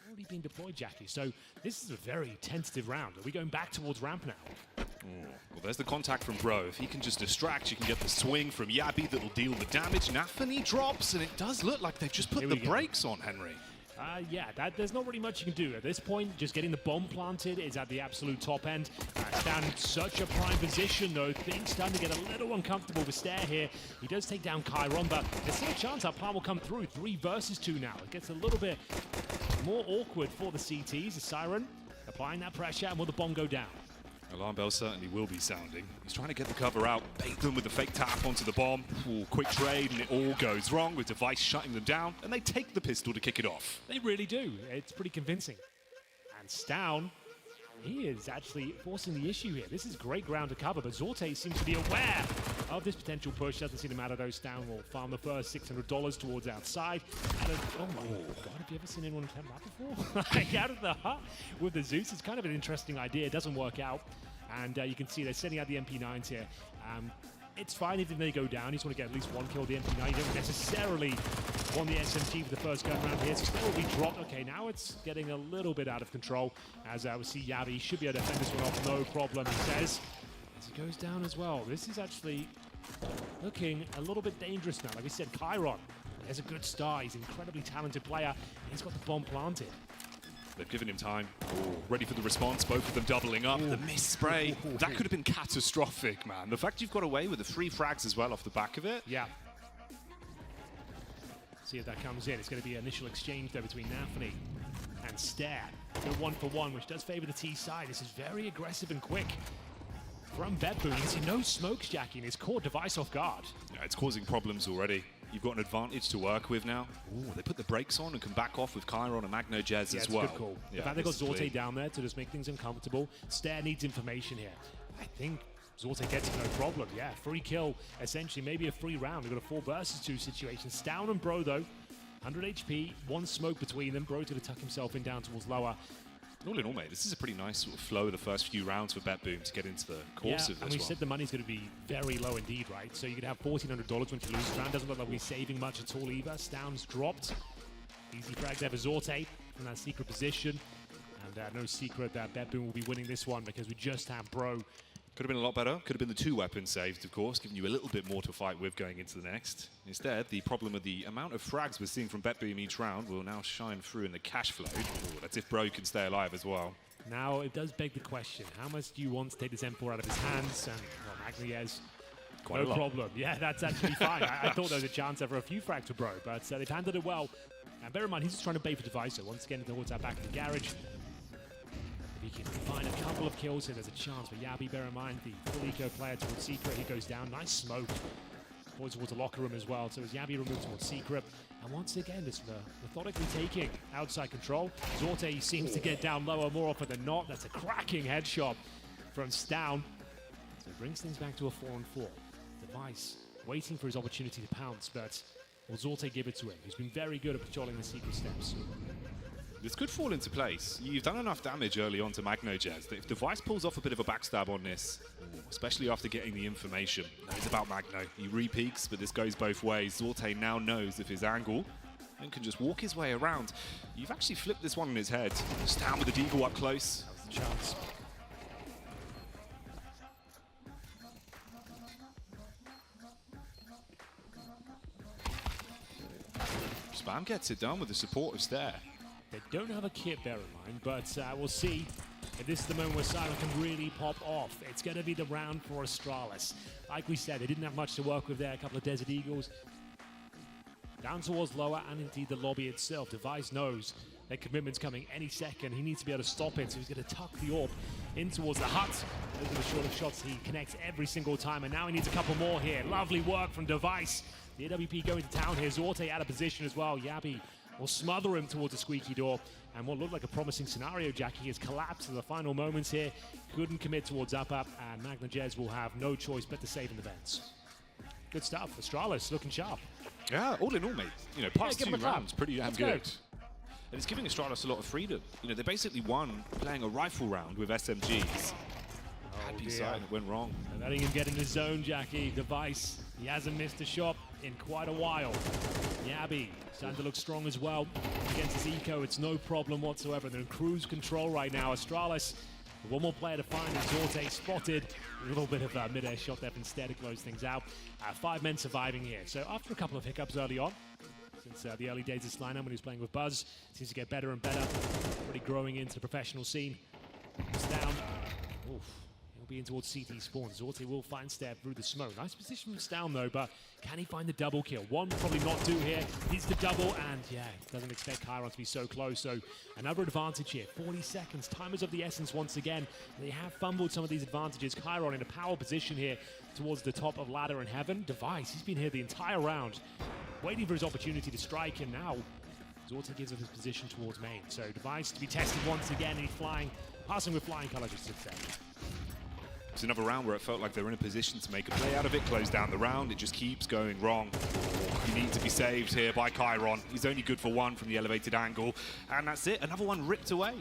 already been deployed, Jackie. So this is a very tentative round. Are we going back towards ramp now? Well, there's the contact from Bro. If he can just distract, you can get the swing from Yabi that will deal the damage. Nafany drops, and it does look like they've just put the brakes on Henry. Yeah, there's not really much you can do. At this point, just getting the bomb planted is at the absolute top end. Down in such a prime position, though. Things starting to get a little uncomfortable with Stair here. He does take down Chiron, but there's still a chance our plan will come through. 3 versus 2 now. It gets a little bit more awkward for the CTs. The Siren applying that pressure, and will the bomb go down? Alarm bell certainly will be sounding. He's trying to get the cover out, bait them with the fake tap onto the bomb. Ooh, quick trade, and it all goes wrong with Device shutting them down, and they take the pistol to kick it off. They really do. It's pretty convincing. And Stown, he is actually forcing the issue here. This is great ground to cover, but Zorte seems to be aware of this potential push. Doesn't seem to matter though. Stown will farm the first $600 towards outside. Oh my God, have you ever seen anyone attempt that before? Like out of the hut with the Zeus. It's kind of an interesting idea. It doesn't work out. And you can see they're sending out the MP9s here. It's fine if they go down. You just want to get at least 1 kill with the MP9. You don't necessarily want the SMG for the first gun round here. So still will be dropped. Okay, now it's getting a little bit out of control. As we see Yabi should be able to defend this one off, no problem, he says. As he goes down as well. This is actually looking a little bit dangerous now. Like we said, Chiron has a good start. He's an incredibly talented player. And he's got the bomb planted. They've given him time. Ooh, ready for the response, both of them doubling up. Ooh. The miss spray, that could have been catastrophic, man. The fact you've got away with the 3 frags as well off the back of it. Yeah. See if that comes in. It's going to be an initial exchange there between Nafany and Stair. Go 1-for-1, which does favor the T side. This is very aggressive and quick. From BetBoom, you can see no smokes, Jackie, and his core Device off guard. Yeah, it's causing problems already. You've got an advantage to work with now. Ooh, they put the brakes on and can back off with Chiron and Magno Jez as well. Good call. Yeah, in fact, they've got Zorte down there to just make things uncomfortable. Stair needs information here. I think Zorte gets it, no problem. Yeah, free kill, essentially, maybe a free round. We've got a 4 versus 2 situation. Stown and Bro, though, 100 HP, 1 smoke between them. Bro's going to tuck himself in down towards lower. All in all, mate, this is a pretty nice sort of flow the first few rounds for BetBoom to get into the course of this and we said the money's going to be very low indeed, right? So you could have $1,400 when you lose round. Doesn't look like we're saving much at all either. Stown's dropped. Easy frags there for Zorte from that secret position. And no secret that BetBoom will be winning this one because we just have Bro. Could have been a lot better. Could have been the 2 weapons saved, of course, giving you a little bit more to fight with going into the next. Instead, the problem of the amount of frags we're seeing from BetBoom each round will now shine through in the cash flow. Ooh, that's if Bro can stay alive as well. Now, it does beg the question, how much do you want to take this M4 out of his hands? And, well, Magnez, no problem. Yeah, that's actually fine. I thought there was a chance there for a few frags for Bro, but they've handled it well. And bear in mind, he's just trying to bait for Device, so once again, towards that back in the garage. If he can find a couple of kills here, there's a chance for Yabi. Bear in mind, the full eco player towards Secret, he goes down. Nice smoke. Points towards the locker room as well. So as Yabi removes towards Secret. And once again, just methodically taking outside control. Zorte seems to get down lower more often than not. That's a cracking headshot from Stown. So it brings things back to a 4-on-4. Device waiting for his opportunity to pounce, but will Zorte give it to him? He's been very good at patrolling the secret steps. This could fall into place. You've done enough damage early on to Magno Jez that if Device pulls off a bit of a backstab on this, especially after getting the information, knows about Magno. He re-peaks, but this goes both ways. Zorte now knows of his angle and can just walk his way around. You've actually flipped this one on his head. Stown with the deagle up close. That was the chance. Spam gets it done with the support of Stair. They don't have a kit, bear in mind, but we'll see if this is the moment where Siren can really pop off. It's going to be the round for Astralis. Like we said, they didn't have much to work with there. A couple of Desert Eagles. Down towards lower, and indeed the lobby itself. Device knows that commitment's coming any second. He needs to be able to stop it, so he's going to tuck the AWP in towards the hut. Those are the short of shots he connects every single time, and now he needs a couple more here. Lovely work from Device. The AWP going to town here. Zorte out of position as well. Yabi will smother him towards the squeaky door. And what looked like a promising scenario, Jackie, has collapsed in the final moments here. Couldn't commit towards up, and Magno Jez will have no choice but to save in the vents. Good stuff. Astralis looking sharp. Yeah, all in all, mate. You know, past 2 rounds, pretty damn good. And it's giving Astralis a lot of freedom. You know, they basically won playing a rifle round with SMGs. Happy side, it went wrong. And letting him get in the zone, Jackie. Device, he hasn't missed a shot in quite a while. YaLLa starting to look strong as well against his eco. It's no problem whatsoever. They're in cruise control right now. Astralis, one more player to find, and Zorte spotted. A little bit of a mid-air shot there instead to close things out. 5 men surviving here. So after a couple of hiccups early on, since the early days of Slinan when he was playing with Buzz, seems to get better and better. Really growing into the professional scene. It's down. Oof. He'll be in towards CT spawn. Zorte will find Step through the smoke. Nice position from Stown though, but can he find the double kill? One probably not do here. Needs the double, and yeah, doesn't expect Chiron to be so close. So another advantage here. 40 seconds. Time is of the essence once again. They have fumbled some of these advantages. Chiron in a power position here towards the top of ladder in heaven. Device, he's been here the entire round, waiting for his opportunity to strike, and now Zorte gives up his position towards main. So Device to be tested once again, and he's flying, passing with flying colors, just to say. It's another round where it felt like they were in a position to make a play out of it, close down the round. It just keeps going wrong. You need to be saved here by Chiron. He's only good for one from the elevated angle, and that's it. Another one ripped away.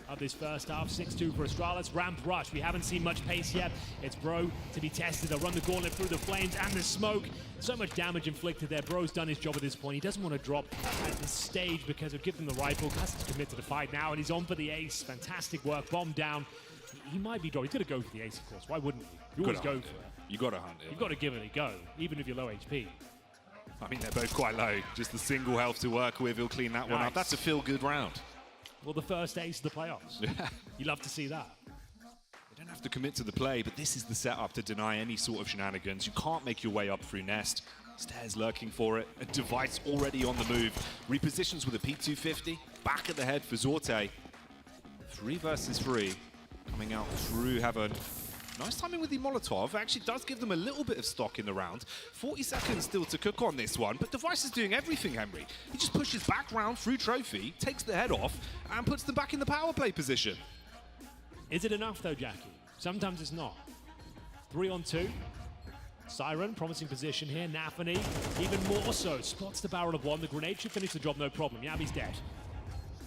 Of this first half, 6-2 for Astralis. Ramp rush. We haven't seen much pace yet. It's Bro to be tested. They'll run the gauntlet through the flames and the smoke. So much damage inflicted there. Bro's done his job at this point. He doesn't want to drop at this stage because he'll give them the rifle. Has to commit to the fight now, and he's on for the ace. Fantastic work. Bomb down. He might be dropped. He's going to go for the ace, of course. Why wouldn't he? You always go for it. You got to hunt it. You've got to give it a go, even if you're low HP. I mean, they're both quite low. Just the single health to work with. He'll clean that one up. That's a feel-good round. Well, the first ace of the playoffs. Yeah. You love to see that. They don't have to commit to the play, but this is the setup to deny any sort of shenanigans. You can't make your way up through Nest. Stairs lurking for it. A Device already on the move. Repositions with a P250. Back at the head for Zorte. 3 versus 3. Coming out through heaven. Nice timing with the Molotov. Actually does give them a little bit of stock in the round. 40 seconds still to cook on this one, but Device is doing everything, Henry. He just pushes back round through Trophy, takes the head off, and puts them back in the power play position. Is it enough though, Jackie? Sometimes it's not. 3 on 2. Siren, promising position here. Nafany, even more so. Spots the barrel of one. The grenade should finish the job, no problem. YaLLa's dead.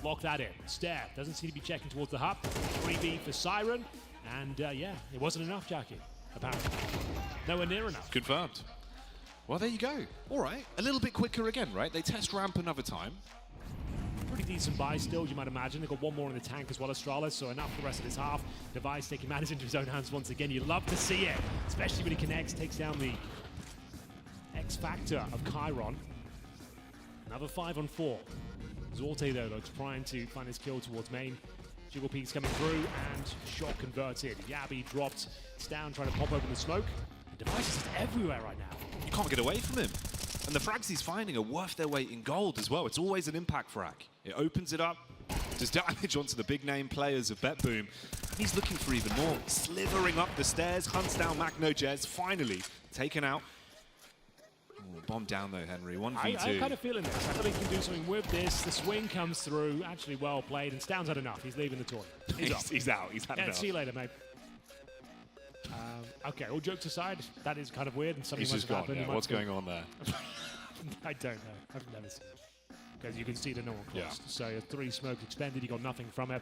Lock that in. Stare doesn't seem to be checking towards the hub. 3B for Siren. And yeah, it wasn't enough, Jackie, apparently. Nowhere near enough. Confirmed. Well, there you go. All right. A little bit quicker again, right? They test ramp another time. Pretty decent buy still, you might imagine. They've got one more in the tank as well as Astralis, so enough for the rest of this half. Device taking matters into his own hands once again. You love to see it, especially when he connects, takes down the X factor of Chiron. Another 5 on 4. Zorte, though, looks trying to find his kill towards main. Jiggle Peaks coming through, and shot converted. YaLLa dropped. It's down, trying to pop open the smoke. The Device is just everywhere right now. You can't get away from him. And the frags he's finding are worth their weight in gold as well. It's always an impact frag. It opens it up, does damage onto the big name players of BetBoom. And he's looking for even more. Slithering up the stairs, hunts down McNojez, finally taken out. Bomb down though, Henry. 1v2. I'm kind of feeling this. I feel he can do something with this. The swing comes through. Actually well played. And Stown's had enough. He's leaving the tournament. He's out. He's had enough. See you later, mate. Okay, all jokes aside, that is kind of weird. And something must have happened. Yeah, what's going on there? I don't know. I've never seen it. Because you can see that no one crossed. Yeah. So 3 smokes expended. He got nothing from it.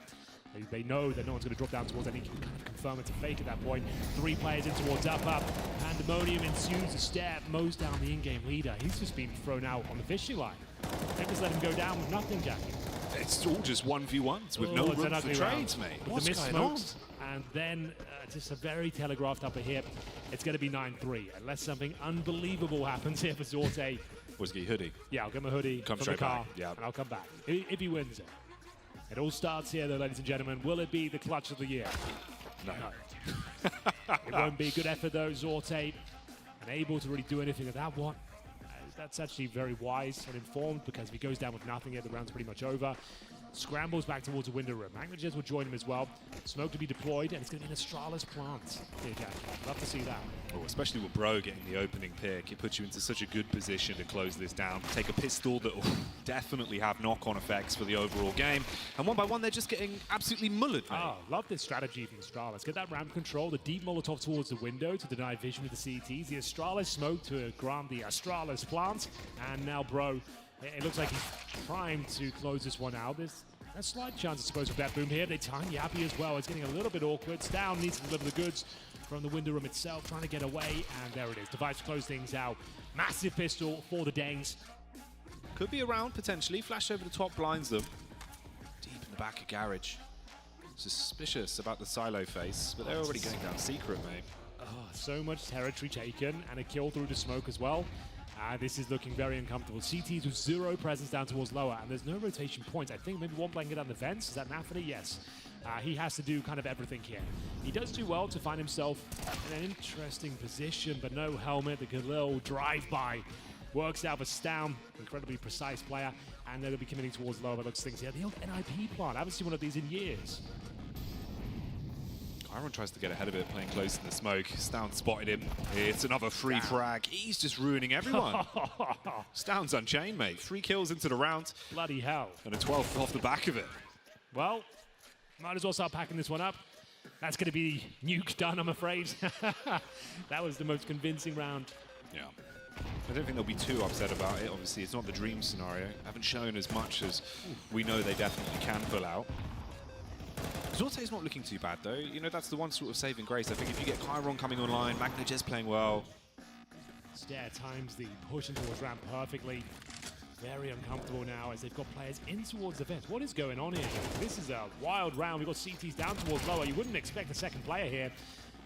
They know that no one's going to drop down towards any kind of confirm it's a fake at that point. 3 players in towards up. Pandemonium ensues. A step mows down the in-game leader. He's just been thrown out on the fishing line. They just let him go down with nothing, Jackie. It's all just 1v1s with no room for trades, mate. What's going on? And then just a very telegraphed upper hip. It's going to be 9-3 unless something unbelievable happens here for Zorte. Was he hoodie? Yeah, I'll get my hoodie come from straight the car, back. Yeah. and I'll come back if he wins it. It all starts here, though, ladies and gentlemen. Will it be the clutch of the year? No. It won't be. Good effort, though. Zorte unable to really do anything at that one. That's actually very wise and informed, because if he goes down with nothing here, the round's pretty much over. Scrambles back towards the window room. McNojez will join him as well. Smoke to be deployed, and it's going to be an Astralis plant here, Jackie. Love to see that. Oh, especially with Bro getting the opening pick. It puts you into such a good position to close this down. Take a pistol that will definitely have knock-on effects for the overall game. And one by one, they're just getting absolutely mullered, mate. Oh, love this strategy from Astralis. Get that ramp control, the deep Molotov towards the window to deny vision with the CTs. The Astralis smoke to grant the Astralis plant. And now Bro, it looks like he's trying to close this one out. There's a slight chance, I suppose, with BetBoom here. They time YaLLa as well. It's getting a little bit awkward. Stown needs to deliver the goods from the window room itself, trying to get away. And there it is. Device close things out. Massive pistol for the Danes. Could be around, potentially. Flash over the top, blinds them. Deep in the back of Garage. Suspicious about the silo face, but they're already going down secret, mate. Oh, so much territory taken, and a kill through the smoke as well. This is looking very uncomfortable. CTs with 0 presence down towards lower, and there's no rotation points. I think maybe one blanket down the fence. Is that Nafany? Yes. He has to do kind of everything here. He does do well to find himself in an interesting position, but no helmet. The Khalil drive-by works out for Stown. Incredibly precise player, and they'll be committing towards lower. But looks things here. The old NIP plant. I haven't seen one of these in years. Kyron tries to get ahead of it, playing close in the smoke. Stown spotted him. It's another free frag. He's just ruining everyone. Stown's unchained, mate. 3 kills into the round. Bloody hell. And a 12th off the back of it. Well, might as well start packing this one up. That's going to be nuke done, I'm afraid. That was the most convincing round. Yeah. I don't think they'll be too upset about it. Obviously, it's not the dream scenario. Haven't shown as much as we know they definitely can pull out. Zorte's not looking too bad, though. You know, that's the one sort of saving grace. I think if you get Kyron coming online, MagnnoJez playing well. Stair times the push into towards ramp perfectly. Very uncomfortable now as they've got players in towards the fence. What is going on here? This is a wild round. We've got CTs down towards lower. You wouldn't expect a second player here.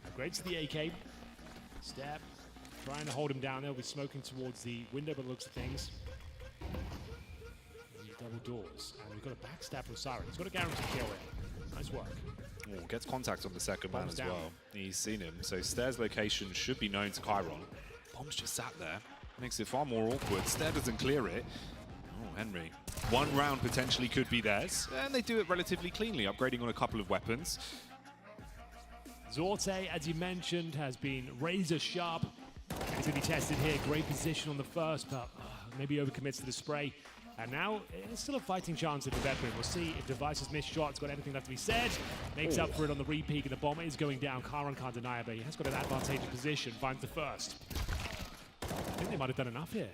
Upgrades to the AK. Stair trying to hold him down. They'll be smoking towards the window, but looks of things. Double doors. And we've got a backstab from Siren. He's got a guaranteed kill here. Nice work. Oh, gets contact on the second man as down. well. He's seen him. So Stair's location should be known to Kyron. Bomb's just sat there. Makes it far more awkward. Stair doesn't clear it. Oh, Henry. 1 round potentially could be theirs. And they do it relatively cleanly, upgrading on a couple of weapons. Zorte, as you mentioned, has been razor sharp. He's going to be tested here. Great position on the first, but maybe overcommits to the spray. And now, it's still a fighting chance at the BetBoom. We'll see if Device's missed shot's got anything left to be said. Makes up for it on the re-peak, and the bomb is going down. Kyron can't deny it, but he has got an advantageous position. Finds the first. I think they might have done enough here,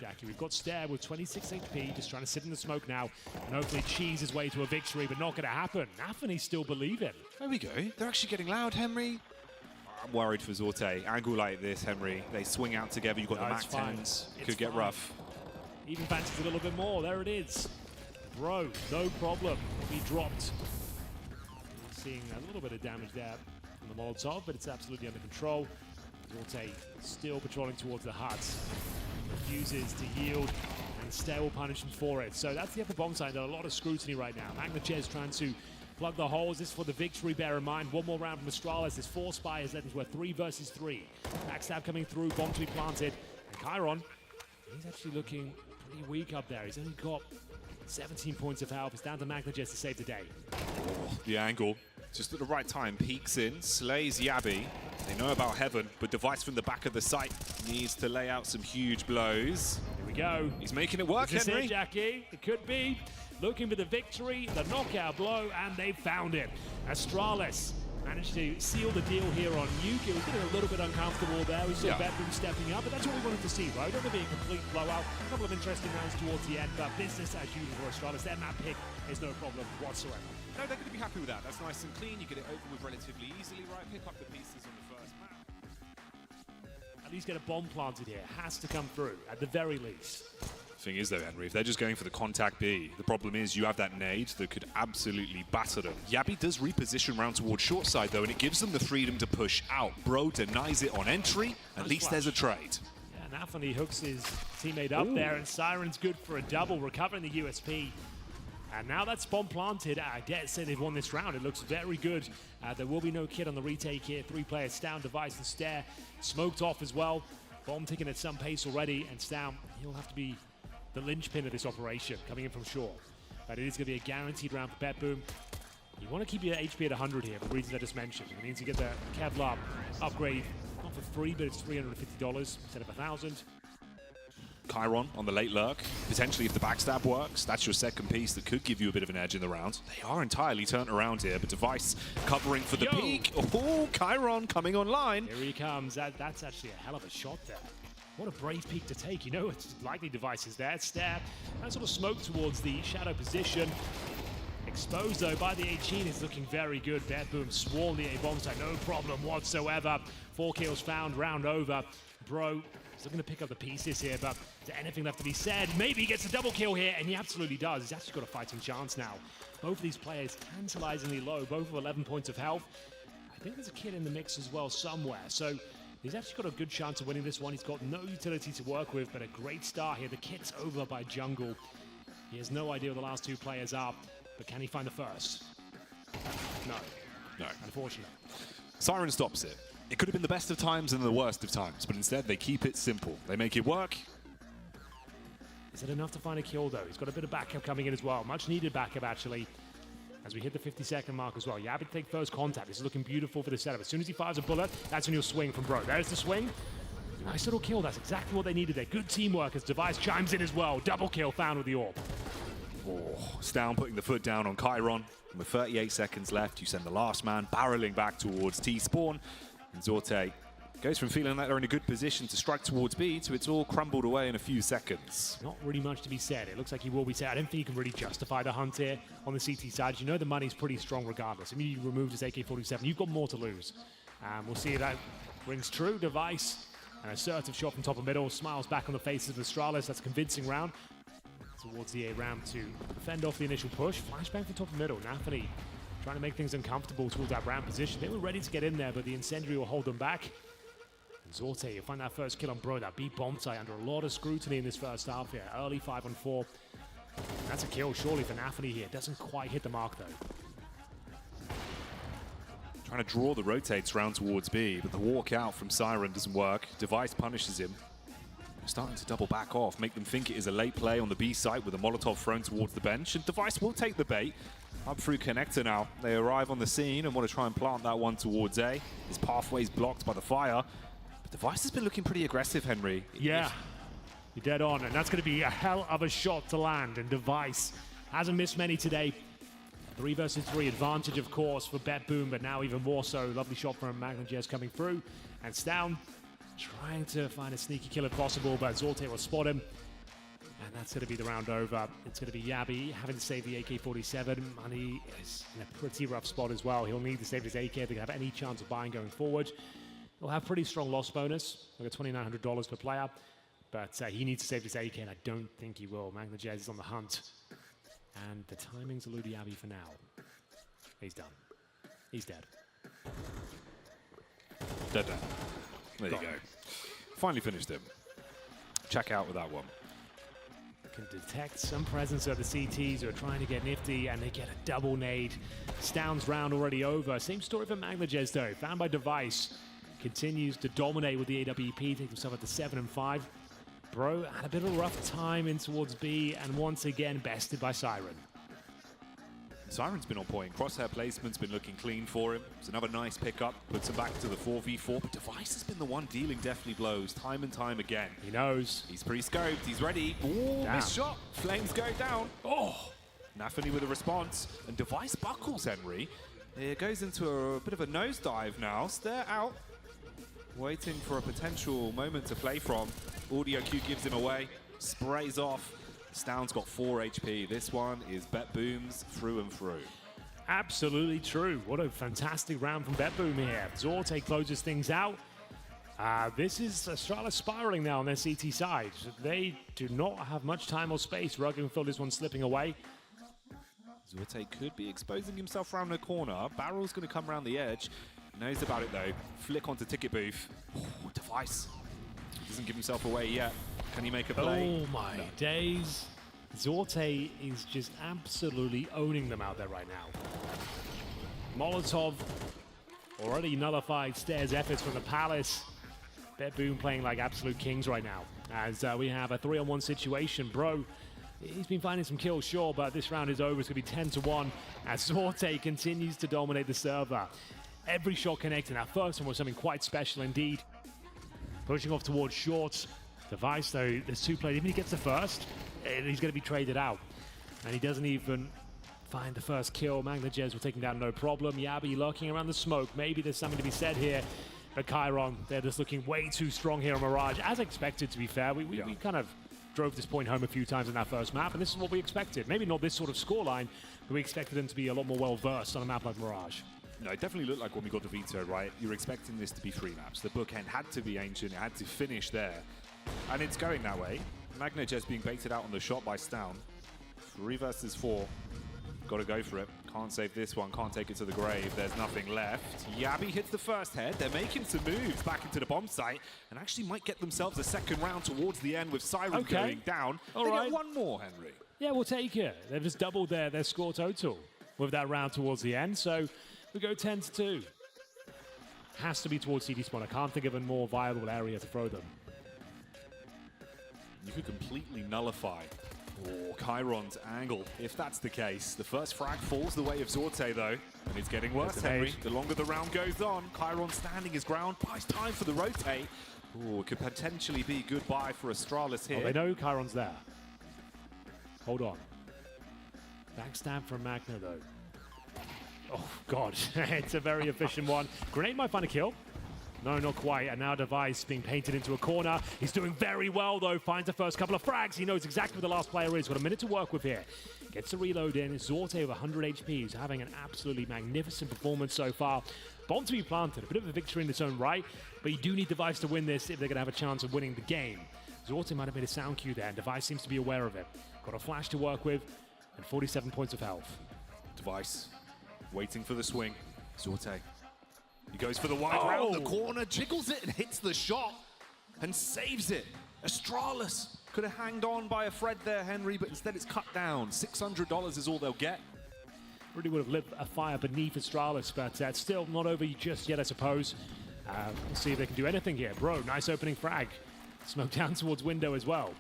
Jackie. We've got Stair with 26 HP, just trying to sit in the smoke now, and hopefully cheese his way to a victory, but not going to happen. Nafany's still believing. There we go. They're actually getting loud, Henry. I'm worried for Zorte. Angle like this, Henry. They swing out together. You've got the Mac 10s. Could get rough. Even fancies a little bit more. There it is. Bro, no problem. He dropped. Seeing a little bit of damage there from the Molotov, but it's absolutely under control. Zorte still patrolling towards the huts. Refuses to yield, and Stair will punish him for it. So that's the upper bomb side. A lot of scrutiny right now. MagnnoJez trying to plug the holes. This is for the victory, bear in mind. One more round from Astralis. There's 4 Spires left. We're 3 versus 3. Backstab coming through. Bomb to be planted. And Kyron, he's actually looking pretty weak up there. He's only got 17 points of health. It's down to MagnnoJez to save the day. Oh, the angle, just at the right time, peeks in, slays Yabi. They know about Heaven, but Device from the back of the site needs to lay out some huge blows. Here we go. He's making it work, Is this Henry. it, Jackie? It could be. Looking for the victory, the knockout blow, and they found it. Astralis managed to seal the deal here on Nuke. It was getting a little bit uncomfortable there. We saw BetBoom stepping up, but that's what we wanted to see, right? Don't be a complete blowout. A couple of interesting rounds towards the end, but business as usual for Astralis. Their map pick is no problem whatsoever. No, they're going to be happy with that. That's nice and clean. You get it over with relatively easily, right? Pick up the pieces on the first map. At least get a bomb planted here. Has to come through, at the very least. Thing is though, Henry, if they're just going for the contact B, the problem is you have that nade that could absolutely batter them. Yabi does reposition round towards short side though, and it gives them the freedom to push out. Bro denies it on entry. At least there's a trade. Yeah, Nafany hooks his teammate up there, and Siren's good for a double, recovering the USP. And now that's bomb planted. I dare say they've won this round. It looks very good. There will be no kid on the retake here. 3 players, Stown, Device, and Stair. Smoked off as well. Bomb ticking at some pace already, and Stown, he'll have to be the linchpin of this operation, coming in from shore. But it is going to be a guaranteed round for BetBoom. You want to keep your HP at 100 here, for the reasons I just mentioned. It means you get the Kevlar upgrade, not for free, but it's $350 instead of $1,000. Kyron on the late lurk. Potentially, if the backstab works, that's your second piece that could give you a bit of an edge in the round. They are entirely turned around here, but Device covering for the peak. Oh, Kyron coming online. Here he comes. That's actually a hell of a shot there. What a brave peek to take. You know it's likely Device is there. Stab. And sort of smoke towards the shadow position. Exposed though by the 18 is looking very good. BetBoom swarmed the A-bomb site, no problem whatsoever. 4 kills found, round over. Bro is looking to pick up the pieces here, but is there anything left to be said? Maybe he gets a double kill here, and he absolutely does. He's actually got a fighting chance now. Both of these players tantalizingly low, both with 11 points of health. I think there's a kid in the mix as well somewhere, so he's actually got a good chance of winning this one. He's got no utility to work with, but a great start here. The kit's over by Jungle. He has no idea where the last 2 players are, but can he find the first? No, unfortunately. Siren stops it. It could have been the best of times and the worst of times, but instead they keep it simple. They make it work. Is it enough to find a kill though? He's got a bit of backup coming in as well. Much needed backup actually. As we hit the 50-second mark as well. YaLLa take first contact. This is looking beautiful for the setup. As soon as he fires a bullet, that's when he'll swing from Bro. There's the swing. Nice little kill. That's exactly what they needed there. Good teamwork as Device chimes in as well. Double kill found with the AWP. Oh, Stown putting the foot down on Chiron. And with 38 seconds left, you send the last man barreling back towards T-spawn. And Zorte goes from feeling like they're in a good position to strike towards B to it's all crumbled away in a few seconds. Not really much to be said. It looks like he will be said. I don't think you can really justify the hunt here on the CT side. You know the money's pretty strong regardless. I mean, you removed his AK-47. You've got more to lose. We'll see if that rings true. Device, an assertive shot from top of middle. Smiles back on the faces of Astralis. That's a convincing round. Towards the A ramp to fend off the initial push. Flashbang from top of middle. Nafany trying to make things uncomfortable towards that ramp position. They were ready to get in there, but the incendiary will hold them back. And Zorte, you'll find that first kill on Bro. That B bomb site under a lot of scrutiny in this first half here. Early 5-on-4. That's a kill surely for Nafany here. Doesn't quite hit the mark though. Trying to draw the rotates round towards B, but the walk out from Siren doesn't work. Device punishes him. Starting to double back off, make them think it is a late play on the B site with a Molotov thrown towards the bench, and Device will take the bait. Up through connector now. They arrive on the scene and want to try and plant that one towards A. His pathway's blocked by the fire. But Device has been looking pretty aggressive, Henry. Yeah, you're dead on, and that's going to be a hell of a shot to land, and Device hasn't missed many today. 3 versus 3 advantage, of course, for BetBoom, but now even more so. Lovely shot from MagnaJez coming through, and Stown trying to find a sneaky kill if possible, but Zorte will spot him. And that's going to be the round over. It's going to be YaLLa having to save the AK-47. Money is in a pretty rough spot as well. He'll need to save his AK if he can have any chance of buying going forward. He'll have pretty strong loss bonus. We've got $2,900 per player. But he needs to save his AK, and I don't think he will. MagnaJez is on the hunt. And the timings elude YaLLa for now. He's done. He's dead. Dead. There you go. Finally finished him. Check out with that one. Can detect some presence of the CTs who are trying to get nifty, and they get a double nade. Stown's round already over. Same story for MagnaJez though. Found by Device. Continues to dominate with the AWP. Takes himself up to 7-5. Bro had a bit of a rough time in towards B, and once again bested by Siren. Siren's been on point. Crosshair placement's been looking clean for him. It's another nice pickup. Puts him back to the 4v4. But Device has been the one dealing deathly blows time and time again. He knows. He's pre-scoped. He's ready. Oh, missed shot. Flames go down. Oh, Nafany with a response. And Device buckles, Henry. It goes into a bit of a nosedive now. Stare out. Waiting for a potential moment to play from. Audio cue gives him away. Sprays off. Stown's got 4 HP. This one is BetBoom's through and through. Absolutely true. What a fantastic round from BetBoom here. Zorte closes things out. This is Astralis spiraling now on their CT side. They do not have much time or space. Rugg feel this one slipping away. Zorte could be exposing himself around the corner. Barrel's going to come around the edge. Knows about it though. Flick onto ticket booth. Oh, Device. Doesn't give himself away yet. Can he make a play? Oh my days. Zorte is just absolutely owning them out there right now. Molotov already nullified Stairs' efforts from the Palace. BetBoom playing like absolute kings right now. As we have a 3-on-1 situation. Bro, he's been finding some kills, sure, but this round is over. It's going to be 10-1 as Zorte continues to dominate the server. Every shot connecting. That first one was something quite special indeed. Pushing off towards shorts. Device, though, there's 2 players. Even if he gets the first, he's going to be traded out. And he doesn't even find the first kill. MagnaJez will take him down no problem. YaLLa lurking around the smoke. Maybe there's something to be said here. But Chiron, they're just looking way too strong here on Mirage. As expected, to be fair. We kind of drove this point home a few times in that first map, and this is what we expected. Maybe not this sort of scoreline, but we expected them to be a lot more well-versed on a map like Mirage. No, it definitely looked like when we got the veto, right? You're expecting this to be 3 maps. The bookend had to be Ancient, it had to finish there. And it's going that way. MagnoJez being baited out on the shot by Stown. 3 versus 4. Got to go for it. Can't save this one, can't take it to the grave. There's nothing left. YaLLa hits the first head. They're making some moves back into the bomb site and actually might get themselves a second round towards the end with Siren going down. They get one more, Henry. Yeah, we'll take it. They've just doubled their score total with that round towards the end. So we go 10-2. Has to be towards CT spawn. I can't think of a more viable area to throw them. You could completely nullify Chiron's angle, if that's the case. The first frag falls the way of Zorte, though, and it's getting worse, Henry. The longer the round goes on, Chiron standing his ground, buys time for the rotate. Oh, it could potentially be goodbye for Astralis here. Oh, they know Chiron's there. Hold on. Backstab from Magno, though. Oh, God. It's a very efficient one. Grenade might find a kill. No, not quite. And now Device being painted into a corner. He's doing very well, though. Finds the first couple of frags. He knows exactly where the last player is. Got a minute to work with here. Gets the reload in. Zorte with 100 HP. He's having an absolutely magnificent performance so far. Bomb to be planted. A bit of a victory in its own right. But you do need Device to win this if they're going to have a chance of winning the game. Zorte might have made a sound cue there, and Device seems to be aware of it. Got a flash to work with, and 47 points of health. Device waiting for the swing. Zorte. He goes for the wide round, the corner, jiggles it and hits the shot and saves it. Astralis could have hanged on by a thread there, Henry, but instead it's cut down. $600 is all they'll get. Really would have lit a fire beneath Astralis, but it's still not over just yet, I suppose. We'll see if they can do anything here. Bro, nice opening frag. Smoke down towards window as well.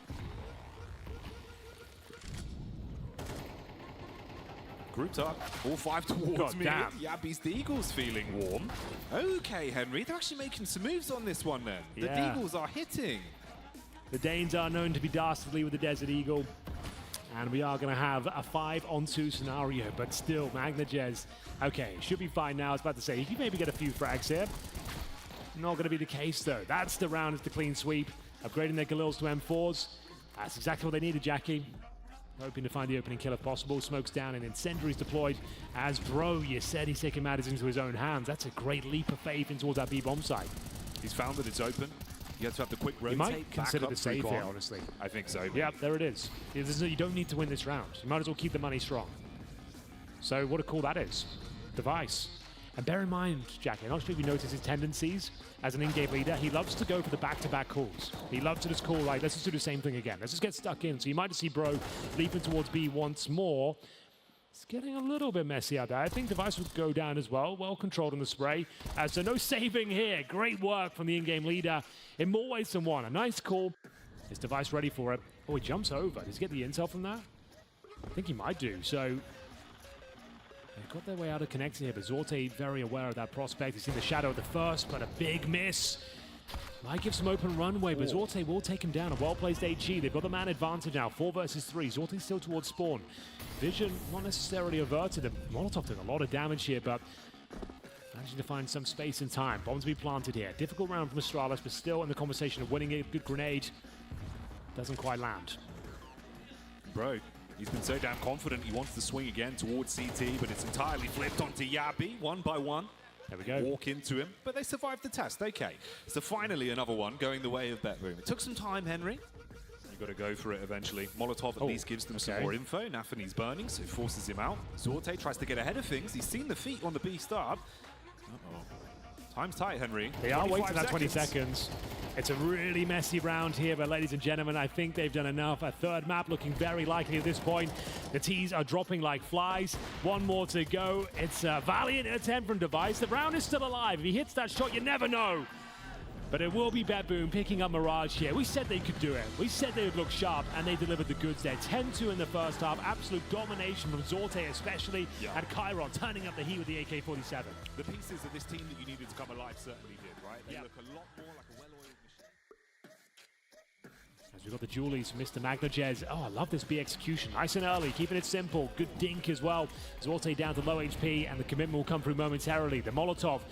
Grouped up, all 5 towards me. Yabby's Deagle's feeling warm. Okay, Henry, they're actually making some moves on this one then. The Deagles are hitting. The Danes are known to be dastardly with the Desert Eagle. And we are going to have a 5-on-2 scenario, but still, MagnoJez, okay, should be fine now. I was about to say, you can maybe get a few frags here. Not going to be the case, though. That's the round, it's the clean sweep. Upgrading their Galils to M4s. That's exactly what they needed, Jackie. Hoping to find the opening kill if possible. Smokes down and incendiaries deployed as Bro, you said he's taking matters into his own hands. That's a great leap of faith in towards that B bomb site. He's found that it's open. He has to have the quick rotate. He might consider the save here, honestly. I think so. Yeah, there it is. You don't need to win this round. You might as well keep the money strong. So what a call that is. Device. And bear in mind, Jackie, I'm not sure if you notice his tendencies as an in-game leader. He loves to go for the back-to-back calls. He loves to just call, like, let's just do the same thing again. Let's just get stuck in. So you might just see Bro leaping towards B once more. It's getting a little bit messy out there. I think Device would go down as well. Well controlled on the spray. So no saving here. Great work from the in-game leader in more ways than one. A nice call. Is Device ready for it? Oh, he jumps over. Does he get the intel from that? I think he might do. So they've got their way out of connecting here, but Zorte very aware of that prospect. He's seen the shadow at the first, but a big miss. Might give some open runway, but Zorte will take him down. A well-placed HG. They've got the man advantage now. 4 versus 3. Zorte's still towards spawn. Vision not necessarily averted. The Molotov doing a lot of damage here, but managing to find some space and time. Bombs to be planted here. Difficult round from Astralis, but still in the conversation of winning it. Good grenade. Doesn't quite land. Bro, he's been so damn confident. He wants to swing again towards CT, but it's entirely flipped onto YaLLa, 1 by 1. There we go. Walk into him, but they survived the test. Okay, so finally another one going the way of BetBoom. It took some time, Henry. You've got to go for it eventually. Molotov at least gives them some more info. Nafany's burning, so forces him out. Zorte tries to get ahead of things. He's seen the feet on the B start. Time's tight, Henry. They are waiting that 20 seconds. It's a really messy round here, but ladies and gentlemen, I think they've done enough. A third map looking very likely at this point. The T's are dropping like flies. 1 more to go. It's a valiant attempt from Device. The round is still alive. If he hits that shot, you never know. But it will be BetBoom picking up Mirage here. We said they could do it. We said they would look sharp, and they delivered the goods there. 10-2 in the first half. Absolute domination from Zorte especially, and Chiron turning up the heat with the AK-47. The pieces of this team that you needed to come alive certainly did, right? They look a lot more like a well-oiled machine. As we've got the Julies from Mr. MagnoJez. Oh, I love this B execution. Nice and early, keeping it simple. Good dink as well. Zorte down to low HP, and the commitment will come through momentarily. The Molotov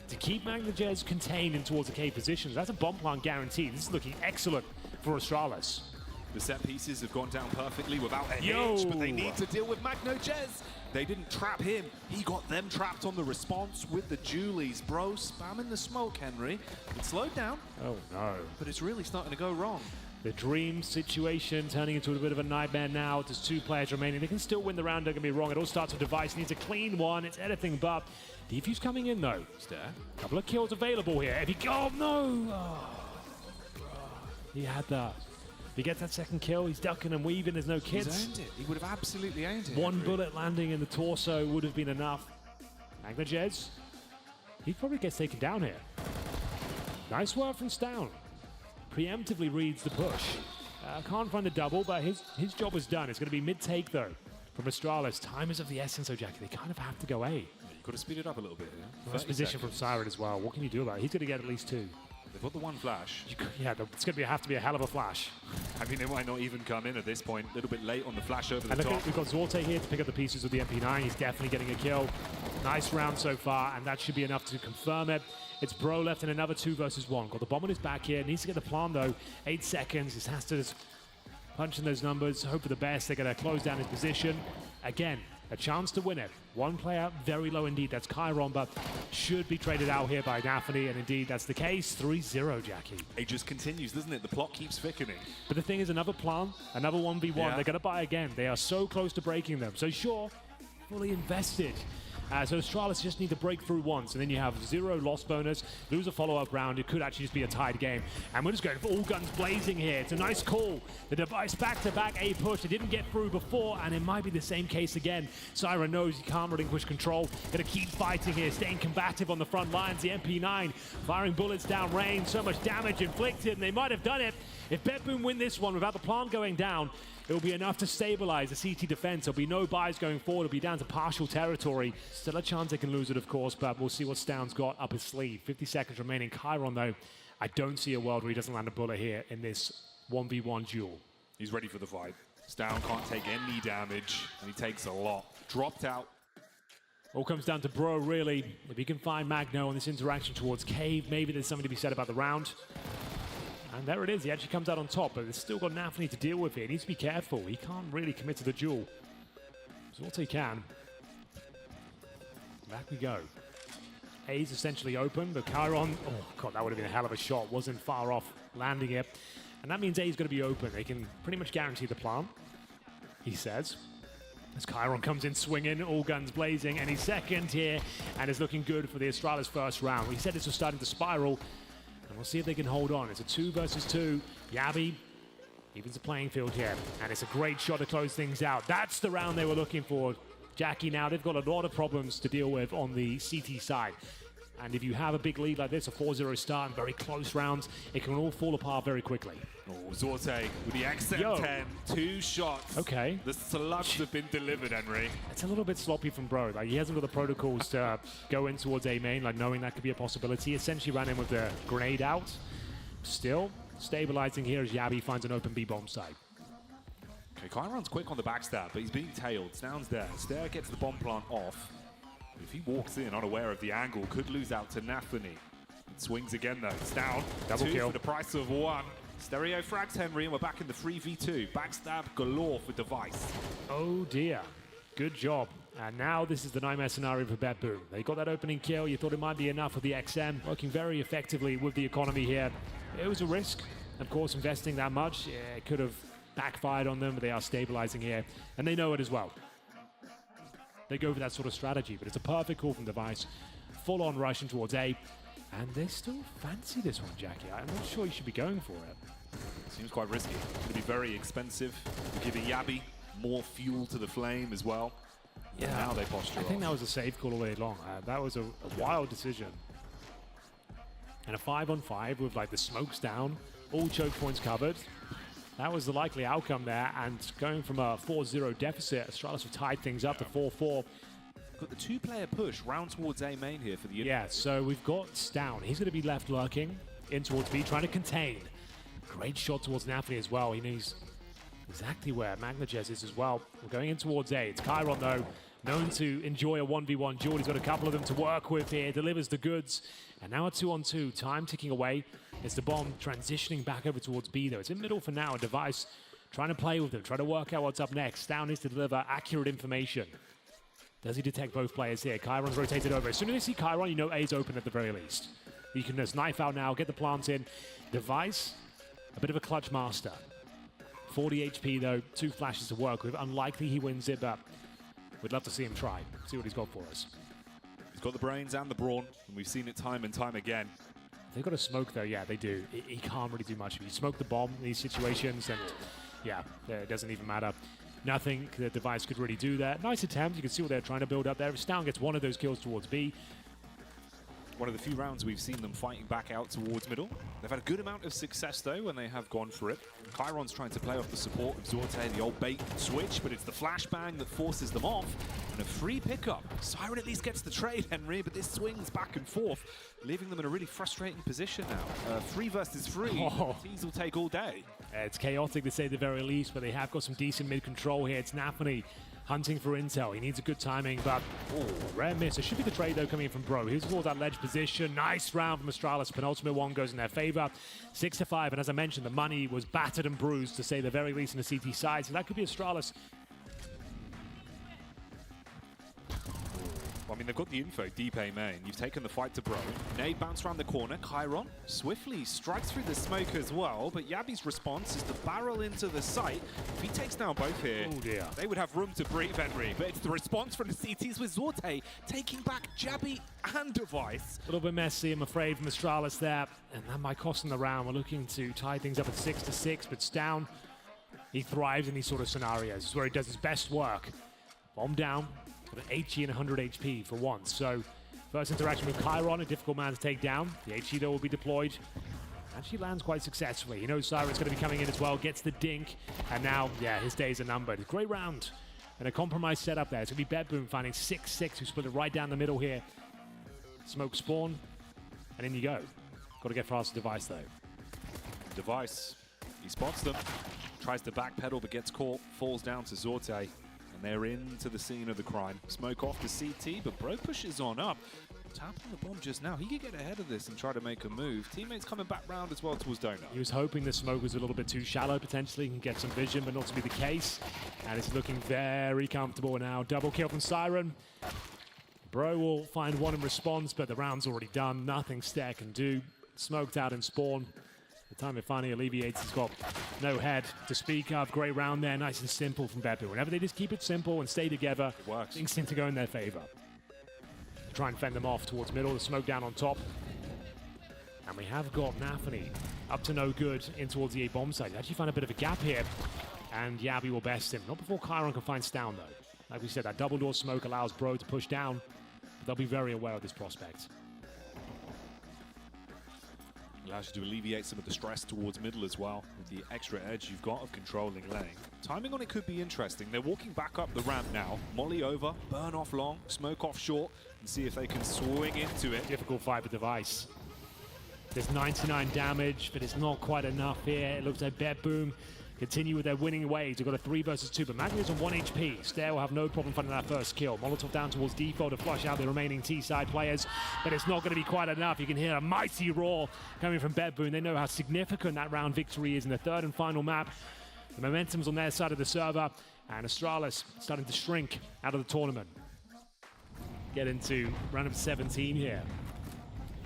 to keep MagnoJez contained in towards the K positions. That's a bomb plant guarantee. This is looking excellent for Astralis. The set pieces have gone down perfectly without a Yo. hitch, but they need to deal with MagnnoJez. They didn't trap him. He got them trapped on the response with the Julies. Bro, spamming the smoke, Henry. It slowed down, Oh no. but it's really starting to go wrong. The dream situation turning into a bit of a nightmare now. There's 2 players remaining. They can still win the round, don't get me wrong. It all starts with Device. Needs a clean one. It's anything but. Defuse coming in though. Stare. Couple of kills available here. If he... Oh no! Oh. He had that. If he gets that second kill, he's ducking and weaving. There's no He's kits. owned it. He would have absolutely owned it. One Henry. bullet landing in the torso would have been enough. MagnnoJez, he probably gets taken down here. Nice work from Stown. Preemptively reads the push. Can't find the double, but his job was done. It's going to be mid-take, though, from Astralis. Time is of the essence, though, Jackie. They kind of have to go A. You could have speeded up a little bit here. Nice position from Siren as well. What can you do about it? He's going to get at least 2. They've got the one flash. Yeah, it's going to have to be a hell of a flash. I mean, it might not even come in at this point. A little bit late on the flash over the And look, top. we've got Zorte here to pick up the pieces with the MP9. He's definitely getting a kill. Nice round so far, and that should be enough to confirm it. It's Bro left in another 2 versus 1. Got the bomb on his back here. Needs to get the plan, though. 8 seconds. He has to just punch in those numbers. Hope for the best. They're going to close down his position. Again, a chance to win it. 1 player, very low indeed. That's Chiron, but should be traded out here by Daphne, and indeed that's the case. 3-0, Jackie. It just continues, doesn't it? The plot keeps thickening. But the thing is, another plan, another 1v1. Yeah. They're going to buy again. They are so close to breaking them. So sure, fully invested. So Astralis just need to break through once, and then you have 0 loss bonus, lose a follow-up round. It could actually just be a tied game. And we're just going for all guns blazing here. It's a nice call. The Device back-to-back A push. It didn't get through before, and it might be the same case again. Siren knows he can't relinquish control. Gonna keep fighting here, staying combative on the front lines. The MP9 firing bullets down range. So much damage inflicted, and they might have done it. If BetBoom win this one without the plant going down, it will be enough to stabilize the CT defense. There'll be no buys going forward. It'll be down to partial territory. Still a chance they can lose it, of course, but we'll see what Stown's got up his sleeve. 50 seconds remaining. Chiron, though, I don't see a world where he doesn't land a bullet here in this 1v1 duel. He's ready for the fight. Stown can't take any damage, and he takes a lot. Dropped out. All comes down to Bro, really. If he can find Magno on this interaction towards Cave, maybe there's something to be said about the round. And there it is. He actually comes out on top, but he's still got Nafany to deal with here. He needs to be careful. He can't really commit to the duel. Zorte can. Back we go. A's essentially open, but Chiron, oh god, that would have been a hell of a shot. Wasn't far off landing it. And that means A's going to be open. They can pretty much guarantee the plant, he says. As Chiron comes in swinging, all guns blazing, and he's second here, and is looking good for the Astralis first round. He said this was starting to spiral, and we'll see if they can hold on. It's a 2 versus 2. Yabi evens the playing field here, and it's a great shot to close things out. That's the round they were looking for. Jackie, now they've got a lot of problems to deal with on the CT side. And if you have a big lead like this, a 4-0 start and very close rounds, it can all fall apart very quickly. Oh, Zorte with the XM10, 2 shots. Okay. The slugs have been delivered, Henry. It's a little bit sloppy from Bro. Like, he hasn't got the protocols to go in towards A main, like knowing that could be a possibility. Essentially ran in with the grenade out. Still stabilizing here as Yabi finds an open B bomb site. Okay, Chiron's quick on the backstab, but he's being tailed. Stown's there. Stair gets the bomb plant off. If he walks in unaware of the angle, could lose out to Nafany. It swings again though. It's down. Double 2 kill. for the price of 1. Stereo frags Henry, and we're back in the 3v2. Backstab galore for Device. Oh dear. Good job. And now this is the nightmare scenario for BetBoom. They got that opening kill. You thought it might be enough with the XM. Working very effectively with the economy here. It was a risk. Of course, investing that much, it could have backfired on them, but they are stabilizing here. And they know it as well. They go for that sort of strategy, but it's a perfect call from Device. Full-on rushing towards A. And they still fancy this one, Jackie. I'm not sure you should be going for it. Seems quite risky. It's going to be very expensive. Giving Yabi more fuel to the flame as well. Yeah, now they posture I think off. that was a safe call all day long. That was a wild decision. And a 5-on-5 with like the smokes down, all choke points covered. That was the likely outcome there, and going from a 4-0 deficit, Astralis have tied things up to 4-4. Got the 2-player push round towards A main here for the... Yeah, so we've got Stown. He's going to be left lurking in towards B, trying to contain. Great shot towards Nafany as well. He knows exactly where MagnnoJez is as well. We're going in towards A. It's Chiron, though, known to enjoy a 1v1 duel. He's got a couple of them to work with here, delivers the goods. And now a 2-on-2, time ticking away. It's the bomb transitioning back over towards B, though. It's in middle for now. A Device trying to play with them, trying to work out what's up next. Down is to deliver accurate information. Does he detect both players here? Chiron's rotated over. As soon as you see Chiron, you know A's open at the very least. You can just knife out now, get the plant in. Device, a bit of a clutch master. 40 HP though, 2 flashes to work with. Unlikely he wins it, but we'd love to see him try. See what he's got for us. He's got the brains and the brawn, and we've seen it time and time again. They've got a smoke though, yeah, they do. He can't really do much. If you smoke the bomb in these situations, and yeah, it doesn't even matter. Nothing the Device could really do there. Nice attempt, you can see what they're trying to build up there. If Stown gets one of those kills towards B. One of the few rounds we've seen them fighting back out towards middle. They've had a good amount of success though when they have gone for it. Chiron's trying to play off the support of Zorte, the old bait and switch, but it's the flashbang that forces them off. And a free pickup. Siren at least gets the trade, Henry, but this swings back and forth, leaving them in a really frustrating position now. 3 versus 3. Oh. Teams will take all day. It's chaotic to say the very least, but they have got some decent mid-control here. It's Nafany hunting for intel. He needs a good timing, but rare miss. It should be the trade, though, coming in from Bro. Here's towards that ledge position. Nice round from Astralis. Penultimate one goes in their favor. 6-5, and as I mentioned, the money was battered and bruised, to say the very least, in the CT side, so that could be Astralis. Well, I mean, they've got the info, deep A main. You've taken the fight to Bro. Nade bounce around the corner. Chiron swiftly strikes through the smoke as well, but Yabi's response is to barrel into the site. If he takes down both here, oh dear, they would have room to breathe, Henry. But it's the response from the CTs with Zorte taking back Jabi and Device. A little bit messy, I'm afraid, from Astralis there, and that might cost them the round. We're looking to tie things up at 6-6, but Stown, he thrives in these sort of scenarios. It's where he does his best work. Bomb down. With an HE and 100 HP for once. So, first interaction with Chiron, a difficult man to take down. The HE, though, will be deployed. Actually lands quite successfully. He knows Siren's going to be coming in as well, gets the dink, and now, yeah, his days are numbered. Great round, and a compromised setup there. It's going to be BetBoom finding 6-6, who split it right down the middle here. Smoke spawn, and in you go. Got to get past the Device, though. Device, he spots them, tries to backpedal, but gets caught, falls down to Zorte. And they're into the scene of the crime. Smoke off the CT, but Bro pushes on up. Tapping the bomb just now. He could get ahead of this and try to make a move. Teammates coming back round as well towards Donut. He was hoping the smoke was a little bit too shallow, potentially. He can get some vision, but not to be the case. And it's looking very comfortable now. Double kill from Siren. Bro will find one in response, but the round's already done. Nothing Stair can do. Smoked out in spawn. The time it finally alleviates, he's got no head to speak of. Great round there, nice and simple from BetBoom. Whenever they just keep it simple and stay together, things seem to go in their favor. Try and fend them off towards middle, the smoke down on top. And we have got Nafany up to no good in towards the A bomb site. They actually find a bit of a gap here, and Yabi will best him. Not before Chiron can find Stown, though. Like we said, that double door smoke allows Bro to push down. But they'll be very aware of this prospect. Allows you to alleviate some of the stress towards middle as well, with the extra edge you've got of controlling lane. Timing on it could be interesting. They're walking back up the ramp now. Molly over, burn off long, smoke off short, and see if they can swing into it. Difficult fight with Device. There's 99 damage, but it's not quite enough here. It looks like BetBoom continue with their winning ways. They've got a 3 versus 2, but Magnus on 1 HP. Stair will have no problem finding that first kill. Molotov down towards default to flush out the remaining T-side players, but it's not going to be quite enough. You can hear a mighty roar coming from BetBoom. They know how significant that round victory is in the third and final map. The momentum's on their side of the server, and Astralis starting to shrink out of the tournament. Get into round of 17 here.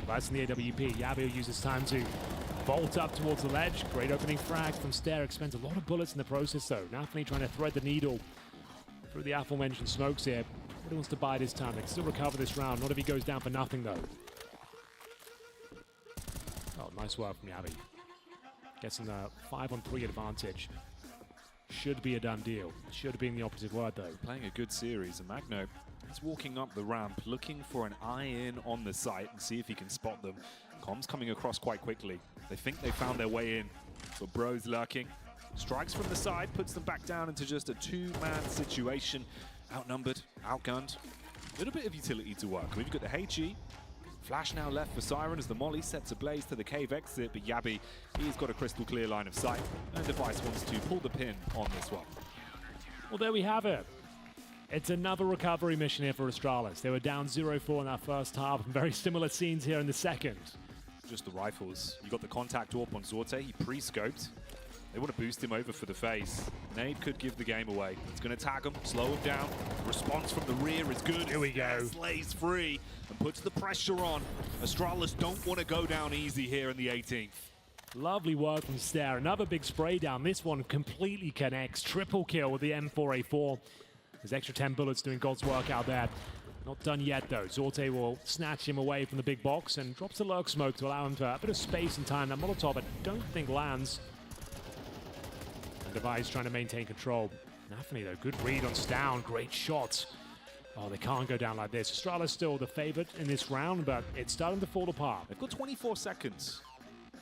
That's in the AWP. Yabi will use this time to bolt up towards the ledge. Great opening frag from Stair. Expends a lot of bullets in the process, though. Nafany trying to thread the needle through the aforementioned smokes here. Really wants to bide his time. They can still recover this round. Not if he goes down for nothing, though. Oh, nice work from Yabi. Gets in the 5-on-3 advantage. Should be a done deal. Should have been the opposite word, though. Playing a good series, and Magno is walking up the ramp, looking for an eye in on the site and see if he can spot them. Comms coming across quite quickly. They think they found their way in, but Bro's lurking. Strikes from the side, puts them back down into just a 2-man situation. Outnumbered, outgunned. A little bit of utility to work. We've got the HE. Flash now left for Siren as the Molly sets ablaze to the cave exit, but Yabi, he's got a crystal clear line of sight, and Device wants to pull the pin on this one. Well, there we have it. It's another recovery mission here for Astralis. They were down 0-4 in that first half, and very similar scenes here in the second. Just the rifles. You got the contact AWP on Zorte, he pre-scoped. They want to boost him over for the face. Nade could give the game away. It's going to tag him, slow him down. Response from the rear is good. Here we go. Slays free and puts the pressure on. Astralis don't want to go down easy here in the 18th. Lovely work from Stair. Another big spray down. This one completely connects. Triple kill with the M4A4. There's extra 10 bullets doing God's work out there. Not done yet though. Zorte will snatch him away from the big box and drops the lurk smoke to allow him to a bit of space and time. That Molotov I don't think lands. And Device trying to maintain control. Nafany though, good read on Stown. Great shot. Oh, they can't go down like this. Astralis still the favorite in this round, but it's starting to fall apart. They've got 24 seconds.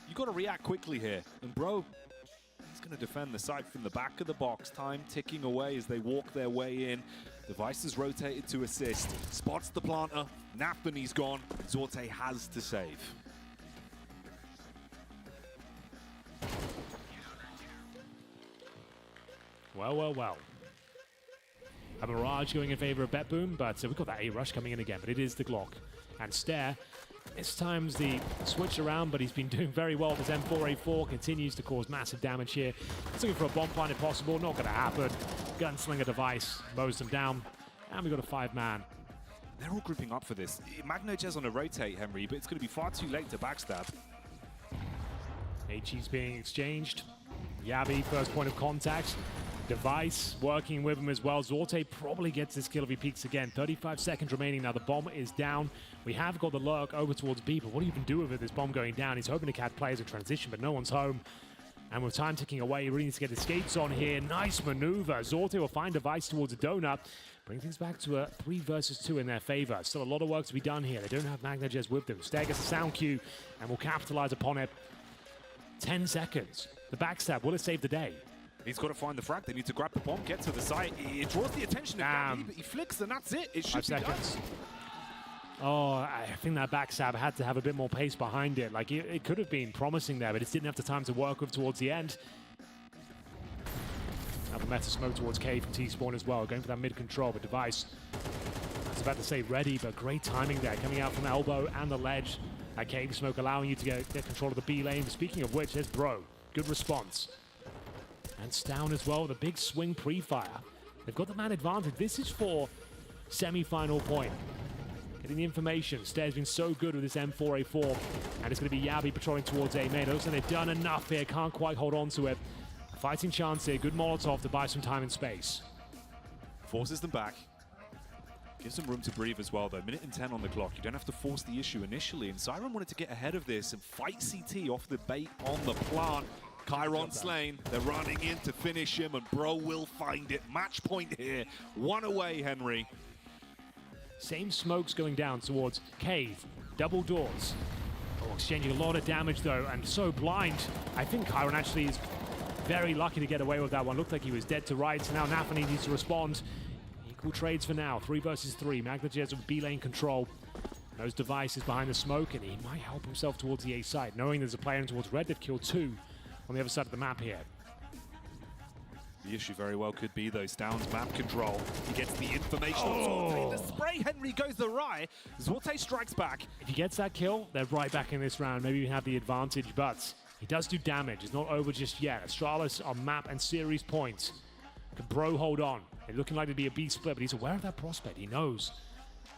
You've got to react quickly here. And bro, he's going to defend the site from the back of the box. Time ticking away as they walk their way in. Device is rotated to assist. Spots the planter. Nafany's gone. Zorte has to save. Well, well, well. A Mirage going in favor of BetBoom, but we've got that A-Rush coming in again, but it is the Glock. And Stair, this time's the switch around, but he's been doing very well. This M4A4 continues to cause massive damage here. He's looking for a bomb plant if possible, not gonna happen. Gunslinger Device mows them down, and we've got a 5-man. They're all grouping up for this. MagnoJez on a rotate, Henry, but it's going to be far too late to backstab. HE's being exchanged. YaLLa, first point of contact. Device working with him as well. Zorte probably gets this kill if he peeks again. 35 seconds remaining now. The bomb is down. We have got the lurk over towards B, but what do you even do with it, this bomb going down? He's hoping to catch players in transition, but no one's home. And with time ticking away, he really needs to get his skates on here. Nice maneuver. Zorte will find Device towards a donut. Bring things back to a 3 versus 2 in their favor. Still a lot of work to be done here. They don't have MagnoJez with them. Stair gets a sound cue and will capitalize upon it. 10 seconds. The backstab, will it save the day? He's got to find the frag. They need to grab the bomb, get to the site. It draws the attention of Dhabi, but he flicks and that's it. It should 5 be seconds. done. Oh, I think that backstab had to have a bit more pace behind it. Like, it could have been promising there, but it didn't have the time to work with towards the end. Now the meta smoke towards K from T-Spawn as well, going for that mid-control, but Device, I was about to say ready, but great timing there, coming out from the elbow and the ledge. That cave smoke allowing you to get control of the B lane. Speaking of which, there's Bro. Good response. And Stown as well, the big swing pre-fire. They've got the man advantage. This is for semi-final point. Getting the information. Stair's been so good with this M4A4. And it's going to be YaLLa patrolling towards A main. It looks like they've done enough here. Can't quite hold on to it. A fighting chance here. Good Molotov to buy some time and space. Forces them back. Gives them room to breathe as well, though. Minute and 10 on the clock. You don't have to force the issue initially. And Siren wanted to get ahead of this and fight CT off the bait on the plant. Chiron slain. They're running in to finish him, and Bro will find it. Match point here. One away, Henry. Same smokes going down towards Cave. Double doors. Oh, exchanging a lot of damage, though, and so blind. I think Chiron actually is very lucky to get away with that one. Looked like he was dead to rights. Now Nafany needs to respond. Equal trades for now. 3 versus 3. MagnoJez with B lane control. Those Devices behind the smoke, and he might help himself towards the A side. Knowing there's a player in towards red, they've killed 2 on the other side of the map here. The issue very well could be, though, Stown's map control. He gets the information on Zorte. The spray, Henry goes awry. Zorte strikes back. If he gets that kill, they're right back in this round. Maybe we have the advantage, but he does do damage. It's not over just yet. Astralis on map and series points. Can Bro hold on? They're looking like to be a B split, but he's aware of that prospect. He knows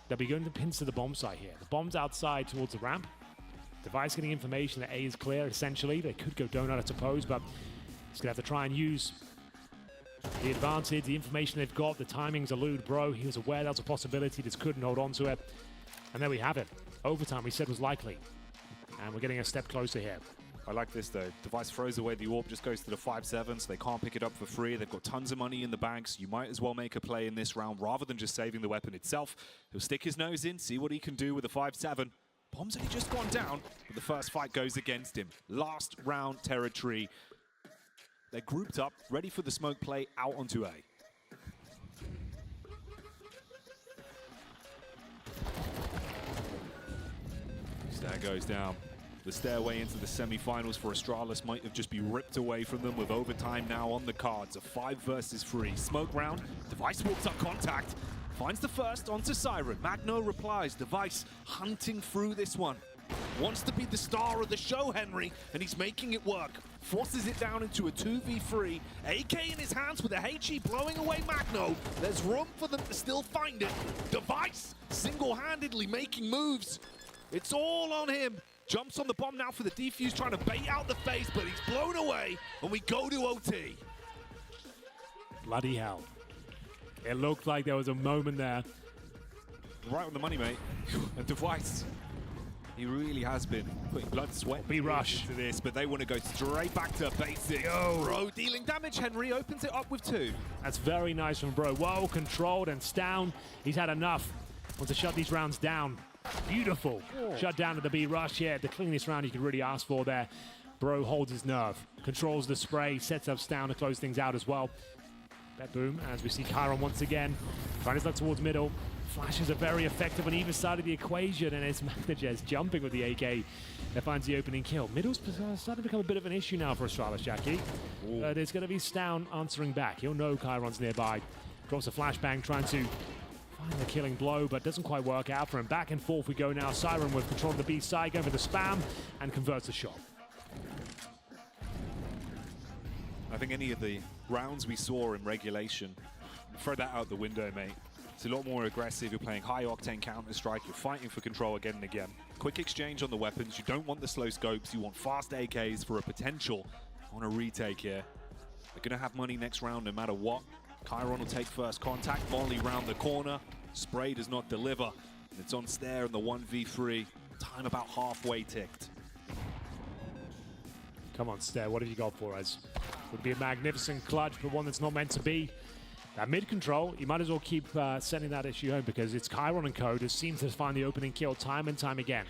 they'll be going to pins to the bomb site here. The bomb's outside towards the ramp. Device getting information that A is clear, essentially. They could go donut, I suppose, but he's going to have to try and use the advantage, the information they've got. The timings elude Bro. He was aware that was a possibility, just couldn't hold on to it. And there we have it. Overtime, we said was likely. And we're getting a step closer here. I like this, though. Device throws away the AWP, just goes to the 5-7, so they can't pick it up for free. They've got tons of money in the banks. You might as well make a play in this round rather than just saving the weapon itself. He'll stick his nose in, see what he can do with a 5-7. Bomb's only just gone down, but the first fight goes against him. Last round territory. They're grouped up, ready for the smoke play out onto A. Stair goes down. The stairway into the semi-finals for Astralis might have just been ripped away from them with overtime now on the cards. A 5 versus 3. Smoke round. Device walks up contact. Finds the first onto Siren. Magno replies. Device hunting through this one. Wants to be the star of the show, Henry, and he's making it work. forces it down into a 2v3. AK in his hands with a HE blowing away Magno. There's room for them to still find it. Device single-handedly making moves. It's all on him. Jumps on the bomb now for the defuse, trying to bait out the face, but he's blown away, and we go to OT. Bloody hell. It looked like there was a moment there. Right on the money, mate. A Device. He really has been putting blood, sweat, B-rush into this, but they want to go straight back to basics. Bro dealing damage. Henry opens it up with 2. That's very nice from Bro. Well controlled and Stown. He's had enough. Wants to shut these rounds down. Beautiful. Shut down to the B-rush here. The cleanest round you could really ask for there. Bro holds his nerve. Controls the spray. Sets up Stown to close things out as well. BetBoom, as we see Chiron once again. Trying his luck towards middle. Flashes are very effective on either side of the equation, and it's Magnagez jumping with the AK that finds the opening kill. Middle's starting to become a bit of an issue now for Astralis, Jackie. There's going to be Stown answering back. He'll know Chiron's nearby. Drops a flashbang, trying to find the killing blow, but doesn't quite work out for him. Back and forth we go now. Siren with control of the B side, going for the spam, and converts the shot. I think any of the rounds we saw in regulation, throw that out the window, mate. It's a lot more aggressive. You're playing high-octane Counter-Strike. You're fighting for control again and again. Quick exchange on the weapons. You don't want the slow scopes. You want fast AKs for a potential on a retake here. They're going to have money next round no matter what. Chiron will take first contact. Volley round the corner. Spray does not deliver. And it's on Stair in the 1v3. Time about halfway ticked. Come on, Stair. What have you got for us? Would be a magnificent clutch, but one that's not meant to be. That mid-control, you might as well keep sending that issue home because it's Chiron and co. Just seems to find the opening kill time and time again.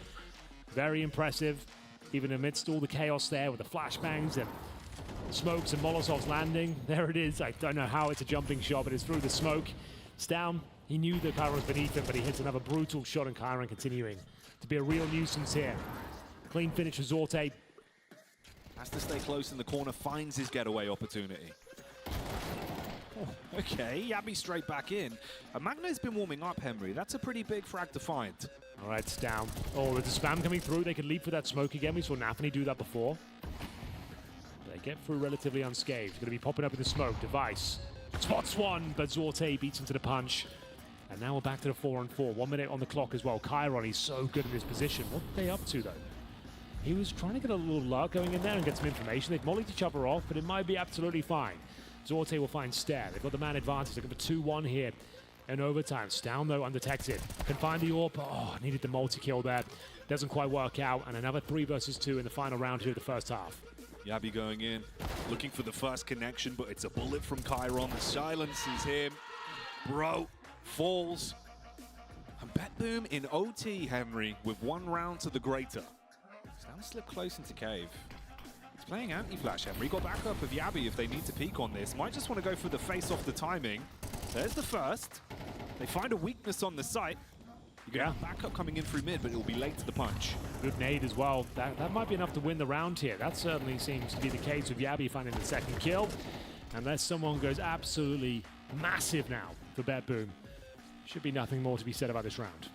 Very impressive, even amidst all the chaos there with the flashbangs and smokes and Molotovs landing. There it is. I don't know how it's a jumping shot, but it's through the smoke. It's down. He knew that Chiron was beneath him, but he hits another brutal shot, and Chiron continuing to be a real nuisance here. Clean finish for Zorte. Has to stay close in the corner, finds his getaway opportunity. Oh, okay, YaLLa straight back in. Magno's been warming up, Henry. That's a pretty big frag to find. All right, it's down. Oh, there's a spam coming through. They could leap for that smoke again. We saw Nafany do that before. They get through relatively unscathed. Going to be popping up in the smoke. Device spots one, but Zorte beats him to the punch. And now we're back to the 4-on-4. 1 minute on the clock as well. Chiron, he's so good in this position. What are they up to, though? He was trying to get a little luck going in there and get some information. They've mollied each other off, but it might be absolutely fine. Zorte will find Stair. They've got the man advantage. They're going for 2-1 here in overtime. Stown, though, undetected. Can find the AWP. Oh, needed the multi-kill there. Doesn't quite work out. And another 3 versus 2 in the final round here of the first half. YaLLa going in, looking for the first connection, but it's a bullet from Chiron. The silences him. Bro falls. And BetBoom in OT, Henry, with 1 round to the greater. Stown slipped close into cave. He's playing anti-flash, Henry. Got back up with YaLLa if they need to peek on this. Might just want to go for the face off the timing. There's the first. They find a weakness on the site. You got backup coming in through mid, but it'll be late to the punch. Good nade as well. That might be enough to win the round here. That certainly seems to be the case with YaLLa finding the second kill. Unless someone goes absolutely massive now for BetBoom. Should be nothing more to be said about this round.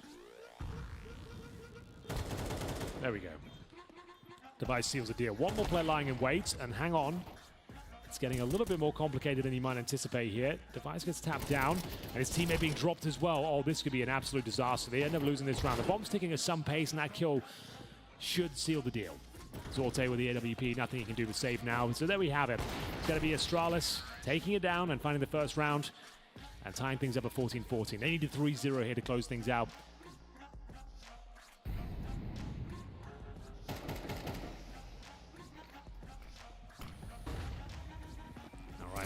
There we go. Device seals the deal. One more player lying in wait, and hang on. It's getting a little bit more complicated than you might anticipate here. Device gets tapped down, and his teammate being dropped as well. Oh, this could be an absolute disaster. They end up losing this round. The bomb's ticking at some pace, and that kill should seal the deal. Zorte with the AWP, nothing he can do to save now. So there we have it. It's going to be Astralis taking it down and finding the first round and tying things up at 14-14. They needed 3-0 here to close things out.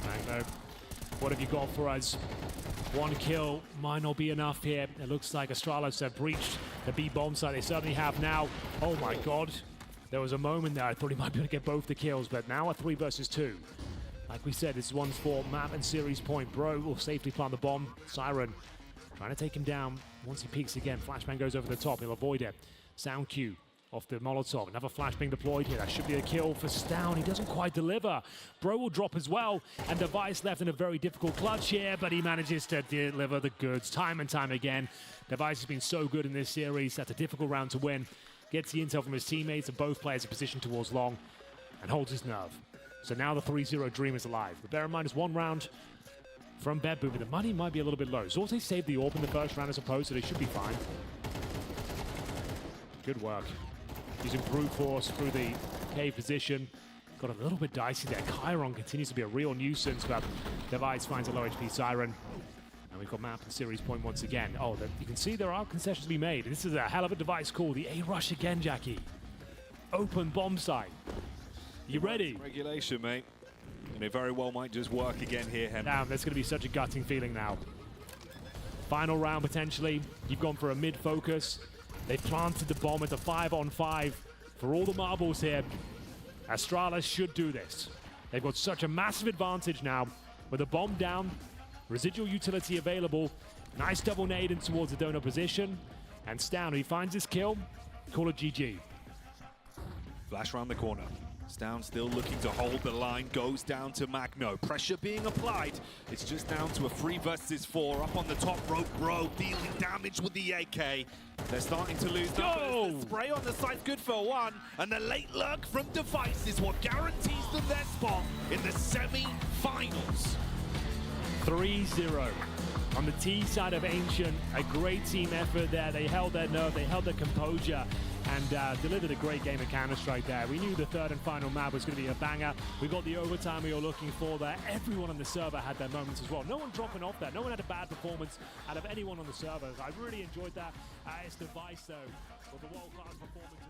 Magno, what have you got for us? 1 kill might not be enough here. It looks like Astralis have breached the B bomb site. They certainly have now. Oh my god. There was a moment there I thought he might be able to get both the kills, but now a 3 versus 2. Like we said, this one's for map and series point. Bro will safely plant the bomb. Siren trying to take him down. Once he peeks again, flashbang goes over the top. He'll avoid it. Sound cue off the Molotov. Another flash being deployed here. That should be a kill for Stown. He doesn't quite deliver. Bro will drop as well. And Device left in a very difficult clutch here, but he manages to deliver the goods time and time again. Device has been so good in this series. That's a difficult round to win. Gets the intel from his teammates, and both players are positioned towards long. and holds his nerve. So now the 3-0 dream is alive. But bear in mind, it's one round from BetBoom, but the money might be a little bit low. Zorte saved the orb in the first round, I suppose, so they should be fine. Good work. Using brute force through the cave position. Got a little bit dicey there. Chiron continues to be a real nuisance, but Device finds a low HP Siren. And we've got map and series point once again. Oh, you can see there are concessions to be made. This is a hell of a Device call. The A-Rush again, Jackie. Open bomb site. You ready? Regulation, mate. And it very well might just work again here, Henry. Damn, there's going to be such a gutting feeling now. Final round, potentially. You've gone for a mid-focus. They've planted the bomb at the 5-on-5 for all the marbles here. Astralis should do this. They've got such a massive advantage now with the bomb down, residual utility available, nice double nade in towards the donor position, and Stown, he finds his kill, call it GG. Flash around the corner. Stown still looking to hold the line, goes down to Magno. Pressure being applied. It's just down to a 3 versus 4 up on the top rope, bro, dealing damage with the AK. They're starting to lose numbers. The spray on the site's good for 1, and the late lurk from Device is what guarantees them their spot in the semi-finals. 3-0 on the T side of Ancient. A great team effort there. They held their nerve, they held their composure, and delivered a great game of Counter-Strike there. We knew the third and final map was going to be a banger. We got the overtime we were looking for there. Everyone on the server had their moments as well. No one dropping off there. No one had a bad performance out of anyone on the server. I really enjoyed that. It's Device, though, with the world-class performance.